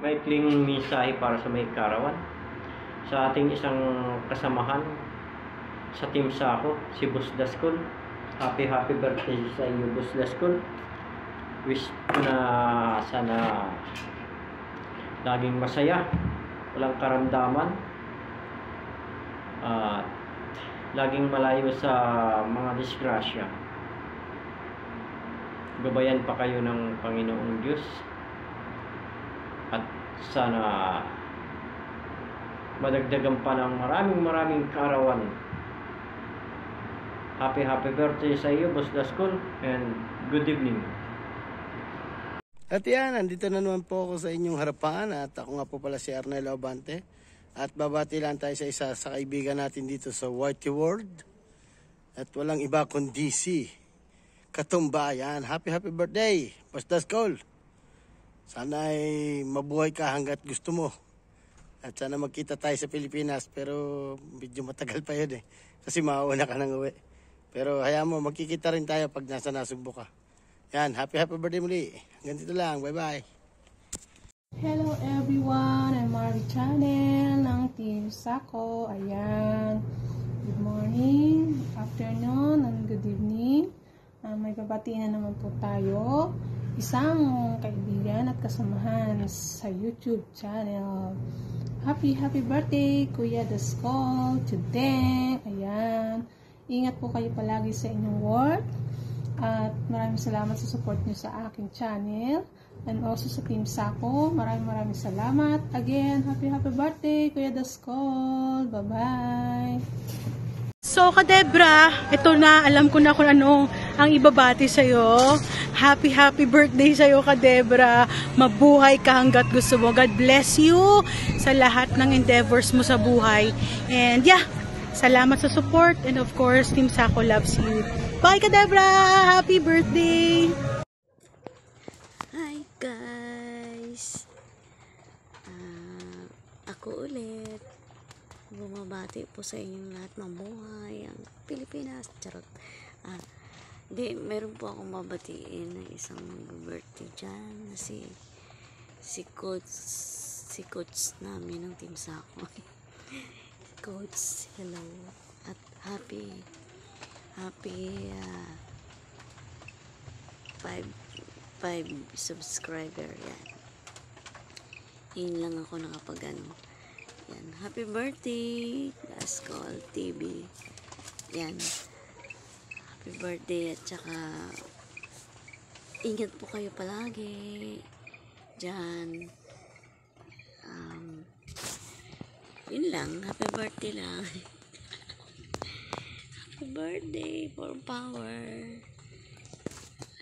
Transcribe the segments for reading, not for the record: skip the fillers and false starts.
maikling mensahe para sa may karawan. Sa ating isang kasamahan sa Team Sako, si Boss Daskol. Happy birthday sa inyo, Boss Daskol. Wish ko na sana laging masaya, walang karamdaman, at laging malayo sa mga disgrasya. Gabayan pa kayo ng Panginoong Diyos, at sana madagdagan pa ng maraming kaarawan. Happy birthday sa iyo, Boss Daskol, and good evening. At yan, nandito na naman po ako sa inyong harapan at ako nga po pala si Arnel Abante. At babati lang tayo sa isa sa kaibigan natin dito sa Whitey World. At walang iba kundi si Katumba. Yan, happy birthday, Boss Daskol. Sana ay mabuhay ka hanggat gusto mo. At sana magkita tayo sa Pilipinas, pero medyo matagal pa yun kasi mauuna ka nang uwi. Pero hayaan mo, magkikita rin tayo pag nasa Nasugbo ka. Yan, happy birthday muli. Hanggang dito lang, bye-bye. Hello everyone, I'm Marvy Channel ng Team Sako. Ayan, good morning, afternoon, and good evening. May babatiin na naman po tayo. Isang kaibigan at kasamahan sa YouTube channel. Happy birthday, Kuya Daskol, today. Ayan, ingat po kayo palagi sa inyong work. At maraming salamat sa support nyo sa aking channel. And also sa Team Sako, maraming salamat. Again, happy birthday, Kuya Daskol. Bye-bye. So, Kadebra, ito na, alam ko na kung ano ang ibabati sa'yo. Happy birthday sa'yo, Kadebra. Mabuhay ka hanggat gusto mo. God bless you sa lahat ng endeavors mo sa buhay. And yeah, salamat sa support. And of course, Team Sako loves you. Bye, Kadebra! Happy birthday! Hi, guys! Ako ulit. Bumabati po sa inyong lahat ng buhay ang Pilipinas. Charot. Meron po akong mabatiin na isang birthday dyan. Si coach namin ng Team Sako. Coach, hello. At happy 5 subscriber. Yan. Yun lang ako nakapag ano. Yan. Happy birthday, Daskol TV. Yan. Happy birthday at saka ingat po kayo palagi. Diyan. Yun lang. Happy birthday lang. Happy birthday for power.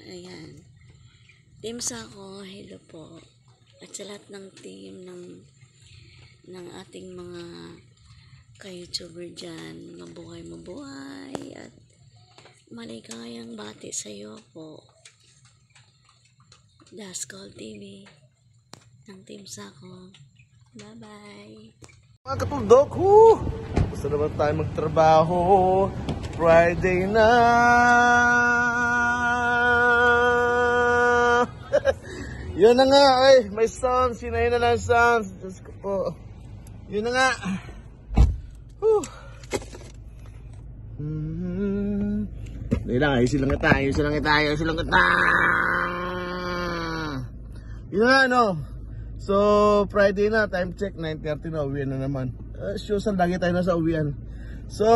Ayan. Team Sako, hello po. At sa lahat ng team ng ating mga ka-YouTuber dyan, mabuhay at maligayang bati sa iyo po. Daskol TV ng Team Sako. Bye-bye. Mga katuldok, gusto naman tayo magtrabaho. Friday na. Yun na nga, may sound. Sinayin na lang sound. Diyos ko po. Yun na nga. Ayusin lang kita. Yun na nga, no. So, Friday na, time check, 9:30 na, uwian na naman. Sure, lagi tayo nasa uwian. So,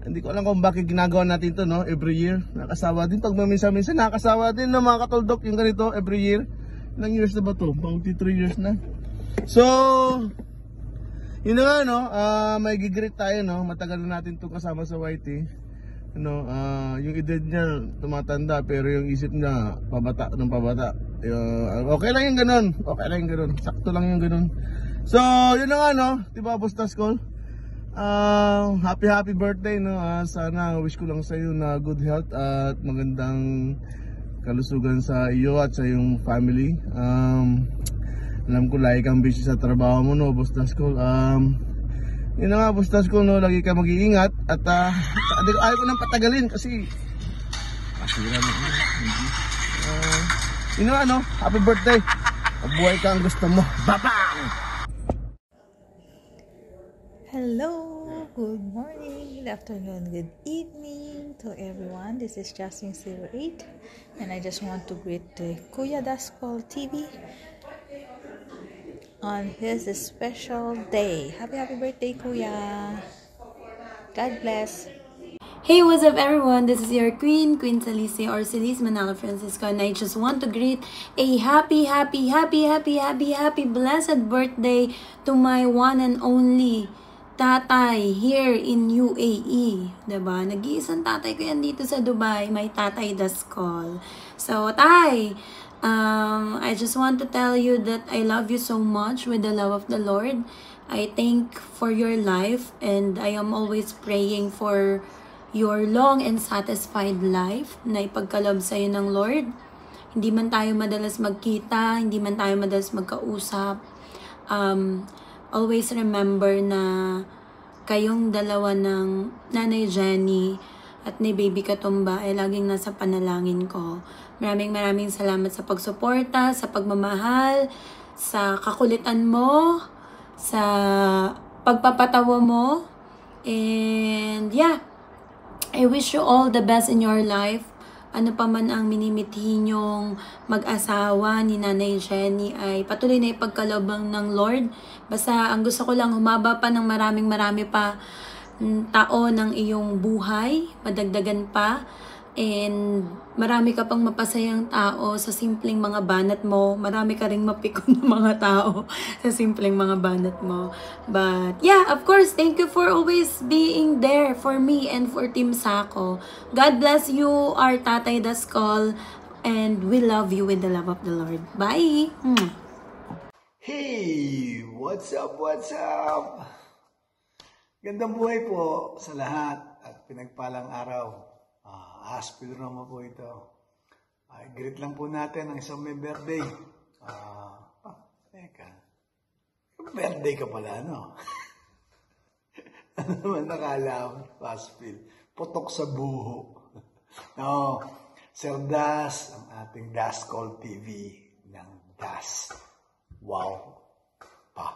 hindi ko alam kung bakit ginagawa natin to, no? Every year, nakasawa din. Pag minsan-minsan, nakasawa din ng mga katuldok yung ganito, every year. Ilang years na ba to? 23 years na. So, yun na nga, no? May gigreet tayo, no? Matagal na natin to kasama sa YT. Ano, yung edad niya tumatanda pero yung isip niya pabata. Okay lang yung ganun. Sakto lang yung ganun. So, yun na nga, no? Diba, Boss Daskol? Happy birthday, no? Sana wish ko lang sa iyo na good health at magandang kalusugan sa iyo at sa iyong family. Alam ko lagi kang busy sa trabaho mo, no, Boss Daskol. Yun na nga, Boss Daskol, no, lagi ka mag-iingat at ayaw ko nang patagalin kasi Happy birthday. Mabuhay ka ang gusto mo. Babang! Hello, good morning, good afternoon, good evening to everyone. This is Jasmine08 and I just want to greet Kuya Daskol TV on his special day. Happy birthday, Kuya. God bless. Hey, what's up everyone? This is your Queen Salice or Celise Manalo Francisco, and I just want to greet a happy blessed birthday to my one and only tatay here in UAE. Diba? Nag-iisang tatay ko yan dito sa Dubai, my tatay Daskol. So, tay, I just want to tell you that I love you so much with the love of the Lord. I thank for your life and I am always praying for your long and satisfied life na ipagkalob sa'yo ng Lord. Hindi man tayo madalas magkita, hindi man tayo madalas magkausap. Always remember na kayong dalawa ng Nanay Jenny at ni Baby Katumba ay laging nasa panalangin ko. Maraming salamat sa pagsuporta, sa pagmamahal, sa kakulitan mo, sa pagpapatawa mo. And yeah, I wish you all the best in your life. Ano pa man ang minimithi nyong mag-asawa ni Nanay Jenny ay patuloy na ipagkalooban ng Lord. Basta ang gusto ko lang humaba pa ng marami pa taon ng iyong buhay, madagdagan pa. And marami ka pang mapasayang tao sa simpleng mga banat mo. Marami ka ring mapikon ng mga tao sa simpleng mga banat mo. But yeah, of course, thank you for always being there for me and for Team Sako. God bless you, our Tatay Daskol, and we love you with the love of the Lord. Bye! Hey! What's up? Gandang buhay po sa lahat at pinagpalang araw. Aspil Roma po ito. Greet lang po natin ang isang may birthday. Teka. Birthday ka pala, no? Ano naman nakala ko? Aspil. Putok sa buho. No. Sir Das, ang ating Daskol TV ng Das. Wow. Pa.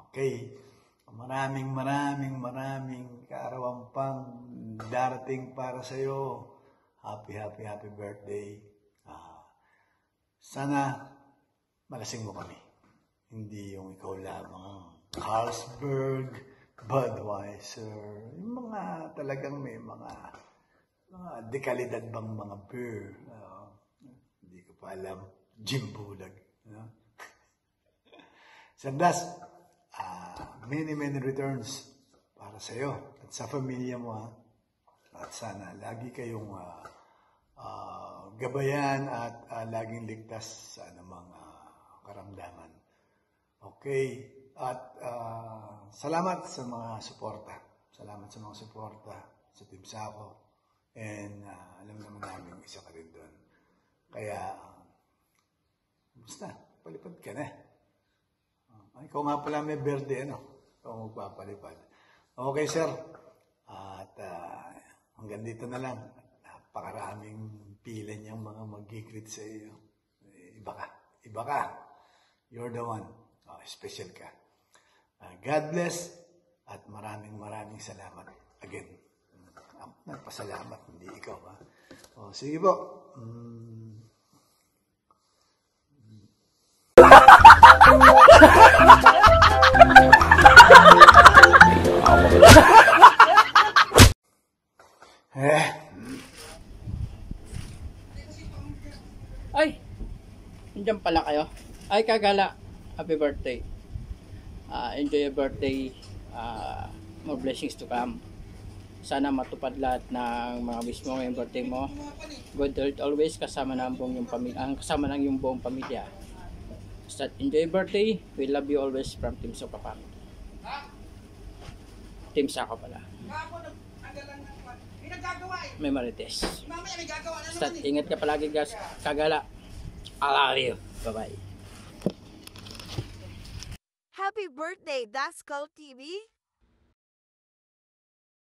Okay. Maraming kaarawan pang darating para sa iyo. Happy birthday. Sana malasing mo kami. Hindi yung ikaw lamang. Carlsberg, Budweiser, yung mga talagang may mga dekalidad bang mga beer. Hindi ko pa alam. Jim Bulag. Sandas, many returns para sa iyo at sa pamilya mo. At sana lagi kayong gabayan at laging ligtas sa anumang karamdaman. Okay? At salamat sa mga suporta. Salamat sa mga suporta sa Team Sako. And alam naman namin isa ka rin doon. Kaya, basta, palipad ka na. Ikaw nga pala may birthday, ano? Ikaw magpapalipad. Okay, sir. At hanggang dito na lang. Napakaraming pila niyang mga mag-greet sa iyo. Iba ka. You're the one. Special ka. God bless at maraming salamat. Again, nagpasalamat, hindi ikaw. Sige po. Ay, nandiyan pala kayo. Ay, Kagala, happy birthday. Enjoy your birthday. More blessings to come. Sana matupad lahat ng mga wish mo ngayong birthday mo. Good health always, kasama ng buong buong pamilya. Start enjoy your birthday. We love you always from Team Sako family. Team Sako pala. May marites. Start ingat ka palagi, guys. Kagala. I love you. Bye-bye. Happy birthday, Daskol TV!